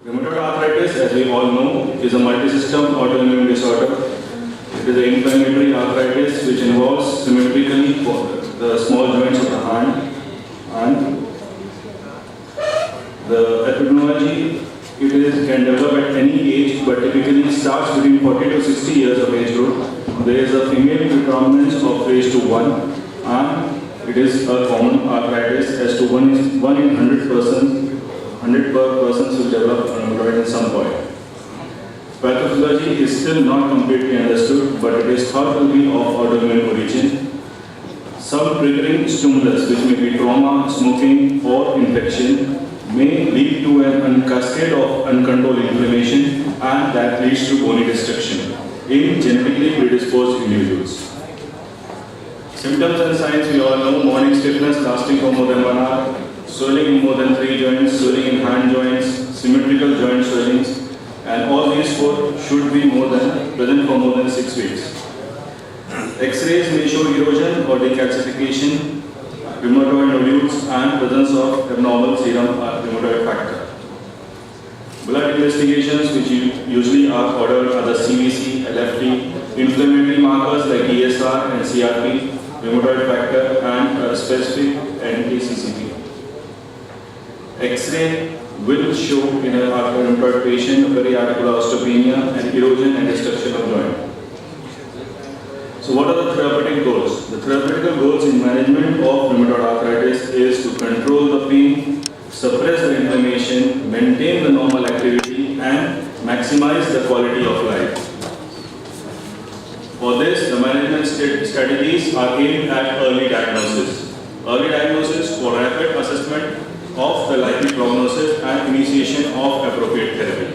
Rheumatoid arthritis, as we all know, is a multi-system autoimmune disorder. It is an inflammatory arthritis which involves symmetrically the small joints of the hand, and the epidemiology can develop at any age, but typically starts between 40 to 60 years of age group. There is a female predominance of raised to 1, and it is a common arthritis as to 1 in 100 persons will develop rheumatoid at some point. Pathophysiology is still not completely understood, but it is thought to be of autoimmune origin. Some triggering stimulus, which may be trauma, smoking, or infection, may lead to a cascade of uncontrolled inflammation, and that leads to bony destruction in genetically predisposed individuals. Symptoms and signs we all know: morning stiffness lasting for more than 1 hour, swelling in more than 3 joints, swelling in hand joints, symmetrical joint swellings, and all these 4 should be present for more than 6 weeks. X-rays may show erosion or decalcification, rheumatoid nodules, and presence of abnormal serum rheumatoid factor. Blood investigations, which usually are ordered, are the CBC, LFT, inflammatory markers like ESR and CRP, rheumatoid factor, and specific anti-CCP. X-ray will show in a rheumatoid patient periarticular osteopenia and erosion and destruction of joint. So what are the therapeutic goals? The therapeutic goals in management of rheumatoid arthritis is to control the pain, suppress the inflammation, maintain the normal activity, and maximize the quality of life. For this, the management strategies are aimed at early diagnosis. Early diagnosis for rapid assessment of the likely prognosis and initiation of appropriate therapy.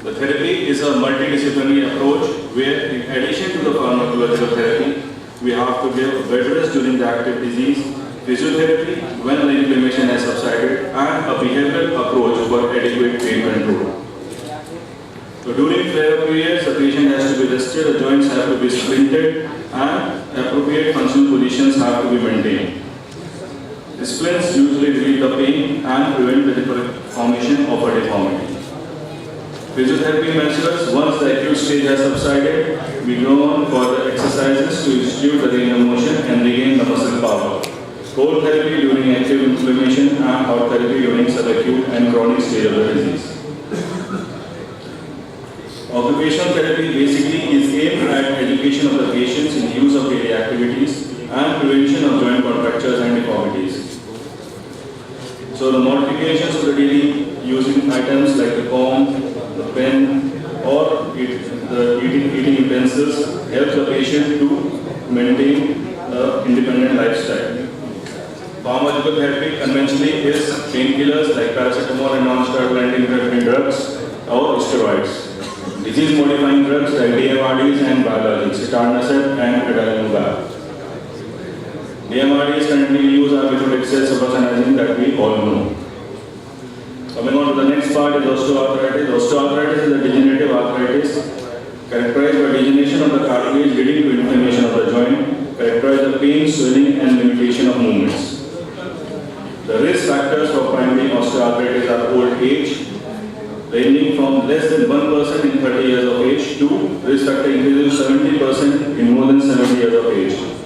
The therapy is a multidisciplinary approach where, in addition to the pharmacological therapy, we have to give bed rest during the active disease, physiotherapy when the inflammation has subsided, and a behavioral approach for adequate pain control. So during flare-up periods, the patient has to be rested, the joints have to be splinted, and appropriate functional positions have to be maintained. The splints usually relieve the pain and prevent the formation of a deformity. Physiotherapy measures, once the acute stage has subsided, we go on for the exercises to institute the range of motion and regain the muscle power. Cold therapy during active inflammation and hot therapy during subacute and chronic stage of the disease. Occupational therapy basically is aimed at education of the patients in use of daily activities and prevention of joint contractures and deformities. So the modifications of the daily using items like the comb, the pen, or the eating utensils helps the patient to maintain an independent lifestyle. Pharmacological therapy conventionally is painkillers like paracetamol and non-steroidal anti-inflammatory drugs or steroids. Disease-modifying drugs like DMRDs and biologics, etanercept and adalimumab. DMRDs currently used are methotrexate, sulfasalazine that we all know. Coming on to the next part is osteoarthritis. Osteoarthritis is a degenerative arthritis characterized by degeneration of the cartilage leading to inflammation of the joint, characterized by pain, swelling, and limitation of movements. The risk factors for primary osteoarthritis are old age, ranging from less than 1% in 30 years of age to risk factor increases to 70% in more than 70 years of age.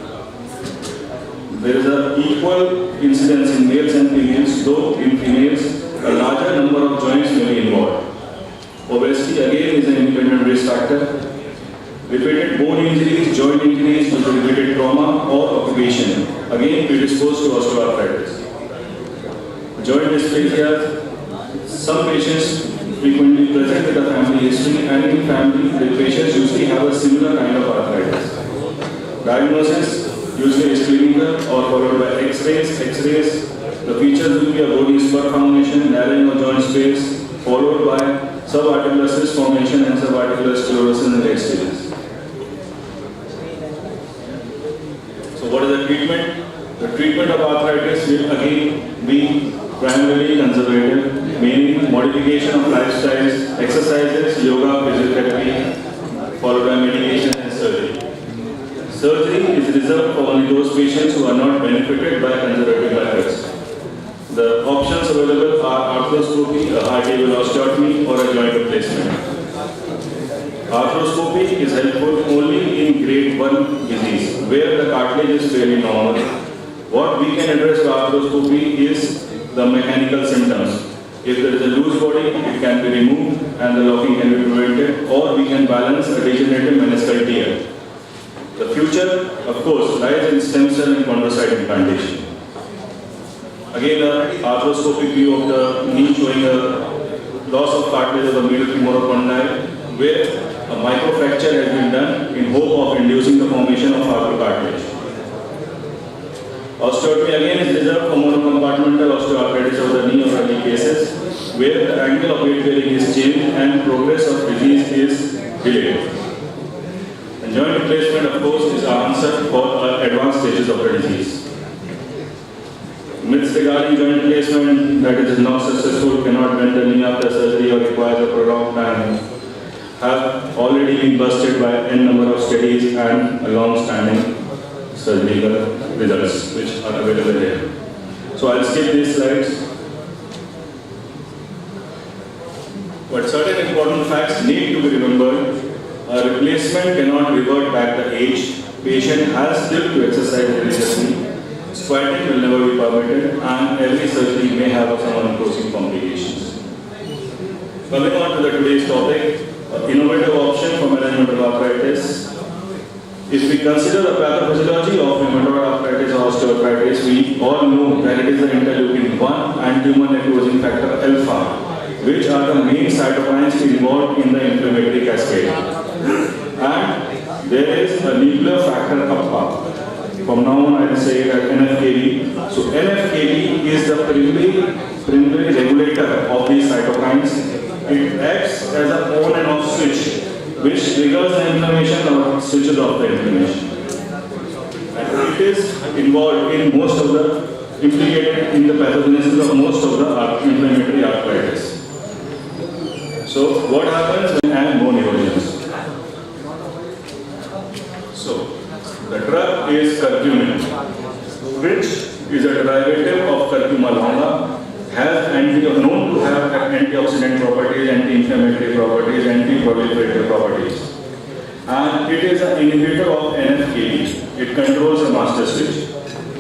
There is an equal incidence in males and females, though in females a larger number of joints may be involved. Obesity again is an independent risk factor. Repeated bone injuries, joint injuries due to repeated trauma or occupation again predisposed to osteoarthritis. Joint dysplasia, some patients frequently present with a family history, and in family the patients usually have a similar kind of arthritis. Diagnosis usually is clinical or followed by X-rays. The features will be a bony spur formation, narrowing of joint space, followed by subarticular cyst formation and subarticular sclerosis in the late stages. So what is the treatment? The treatment of arthritis will again be primarily conservative, meaning modification of lifestyles, exercises, yoga, physiotherapy, followed by medication and surgery. Surgery is reserved for only those patients who are not benefited by conservative methods. The options available are arthroscopy, a arterial osteotomy, or a joint replacement. Arthroscopy is helpful only in grade 1 disease, where the cartilage is fairly normal. What we can address with arthroscopy is the mechanical symptoms. If there is a loose body, it can be removed and the locking can be prevented, or we can balance a degenerative meniscal tear. The future, of course, lies in stem cell and chondrocyte implantation. Again, the arthroscopic view of the knee showing a loss of cartilage of the middle femoral condyle, where a microfracture has been done in hope of inducing the formation of arthrocartilage. Osteotomy again is reserved for monocompartmental osteoarthritis of the knee or early cases, where the angle of weight bearing is changed and progress of disease is delayed. And joint replacement, of course, is our answer for advanced stages of the disease. Myths regarding joint replacement, that it is not successful, cannot bend the knee after surgery, or requires a prolonged time, have already been busted by n number of studies and a long-standing surgical results which are available here. So I'll skip these slides. But certain important facts need to be remembered. A replacement cannot revert back the age. Patient has still to exercise religiously. Squatting will never be permitted, and every surgery may have some unforeseen complications. Coming on to the today's topic, innovative option for management of arthritis. If we consider the pathophysiology of rheumatoid arthritis or osteoarthritis, we all know that it is the interleukin-1 and tumor necrosing factor alpha, which are the main cytokines involved in the inflammatory cascade. And there is a nuclear factor kappa. From now on, I will say that NFKB. So NFKB is the primary regulator of these cytokines. It acts as a on and off switch, which triggers the inflammation or switches off the inflammation. And it is involved in most of the, implicated in the pathogenesis of most of the inflammatory arthritis. So what happens when I have bone erosions? So the drug is curcumin, which is a derivative of curcuma longa, has known to have antioxidant properties, anti-inflammatory properties, anti-proliferative properties. And it is an inhibitor of NFKB. It controls the master switch.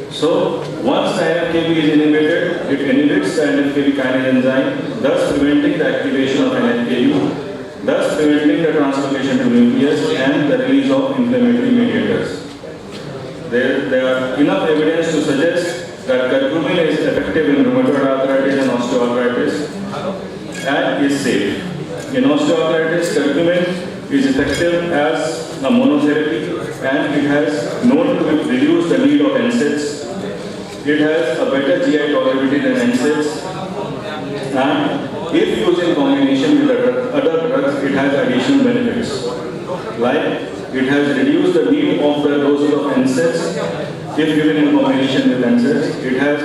So once the NFKB is inhibited, it inhibits the NFKB kinase enzyme, thus preventing the activation of NFKB, thus preventing the translocation to nucleus and the release of inflammatory mediators. There are enough evidence to suggest that curcumin is effective in rheumatoid arthritis and osteoarthritis and is safe. In osteoarthritis, curcumin is effective as a monotherapy and it has known to reduce the need of NSAIDs. It has a better GI tolerability than NSAIDs, and if used in combination with other drugs, it has additional benefits. Like it has reduced the need of the doses of NSAIDs. If given in combination with NSAIDs, it has,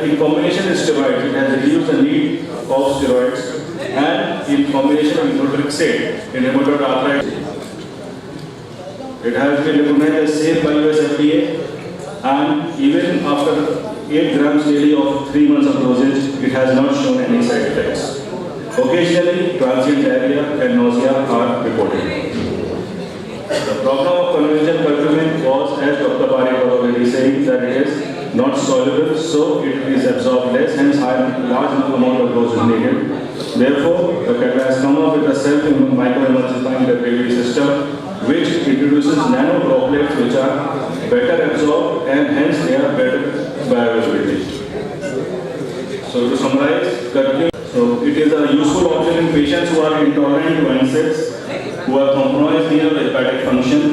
in combination with steroids, it has reduced the need of steroids, and in combination with methotrexate in rheumatoid arthritis, it has been recognized as safe by US FDA, and even after 8 grams daily of 3 months of dosage, it has not shown any side effects. Occasionally, transient diarrhea and nausea are reported. The problem of conventional curcumin was, as Dr. Parekh was already saying, that it is not soluble, so it is absorbed less, hence large amount of dose is needed. Therefore, the Teva has come up with a self-microemulsifying delivery system, which introduces nano droplets which are better absorbed and hence they are better bioavailability. So to summarize, curcumin, so it is a useful option in patients who are intolerant to NSAIDs, who are compromised in their hepatic function,